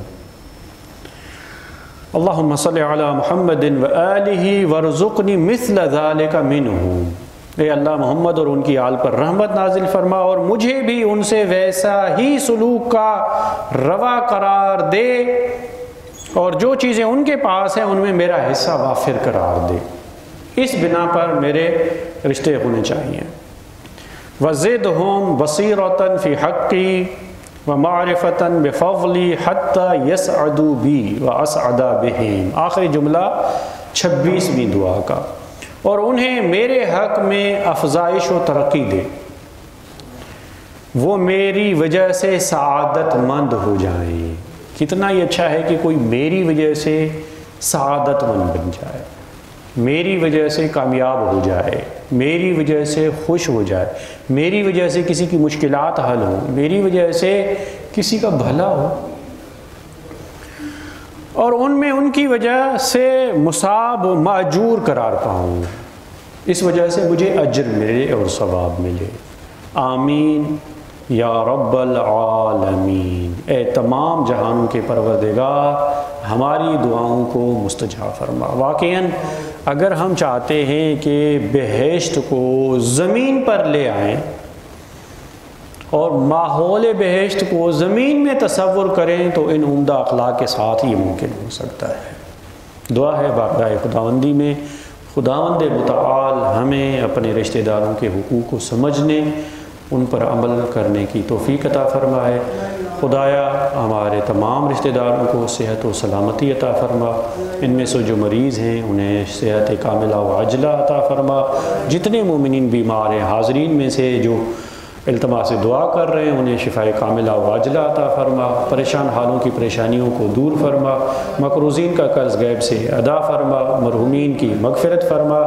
اللہم صلی علی محمد وآلہ وارزقنی مثل ذالک منہم. اے اللہ محمد اور ان کی آل پر رحمت نازل فرما اور مجھے بھی ان سے ویسا ہی سلوک کا روا قرار دے، اور جو چیزیں ان کے پاس ہیں ان میں میرا حصہ وافر قرار دے. اس بنا پر میرے رشتے ہونے چاہیے. وزدہم بصیرۃ فی حقی ومعرفۃ بفضلی حتی یسعدوا بی واسعد بہم. آخری جملہ 26ویں دعا کا. اور انہیں میرے حق میں افزائش و ترقی دے، وہ میری وجہ سے سعادت مند ہو جائیں. کتنا ہی اچھا ہے کہ کوئی میری وجہ سے سعادت مند بن جائے، میری وجہ سے کامیاب ہو جائے، میری وجہ سے خوش ہو جائے، میری وجہ سے کسی کی مشکلات حل ہوں، میری وجہ سے کسی کا بھلا ہو، اور ان میں ان کی وجہ سے مصاب و ماجور قرار پاؤں. اس وجہ سے مجھے اجر ملے اور ثواب ملے. آمین یا رب العالمین. اے تمام جہانوں کے پروردگار ہماری دعاؤں کو مستجاب فرما. واقعاً اگر ہم چاہتے ہیں کہ بہشت کو زمین پر لے آئیں اور ماحول بہشت کو زمین میں تصور کریں تو ان عمدہ اخلاق کے ساتھ ہی ممکن ہو سکتا ہے. دعا ہے بارگاہ خداوندی میں خداوند متعال ہمیں اپنے رشتہ داروں کے حقوق کو سمجھنے، ان پر عمل کرنے کی توفیق عطا فرمائے. خدایا ہمارے تمام رشتہ داروں کو صحت و سلامتی عطا فرما. ان میں سے جو مریض ہیں انہیں صحت کاملہ و عاجلہ عطا فرما. جتنے مومنین بیمار ہیں حاضرین میں سے جو التماس سے دعا کر رہے ہیں انہیں شفاء کاملہ و عاجلہ عطا فرما. پریشان حالوں کی پریشانیوں کو دور فرما. مقروضین کا قرض غیب سے ادا فرما. مرحومین کی مغفرت فرما.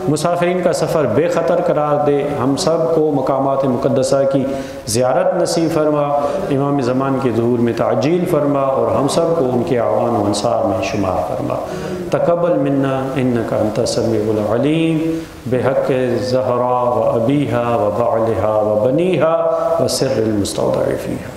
مسافرین کا سفر بے خطر قرار دے. ہم سب کو مقامات مقدسہ کی زیارت نصیب فرما. امام زمان کے ظہور میں تعجیل فرما اور ہم سب کو ان کے اعوان و انصار میں شمار فرما. تقبل منا انک انت السمیع العلیم بحق زہرا و ابیہا و بعلہا و بنیہا و سر المستودع فیہا.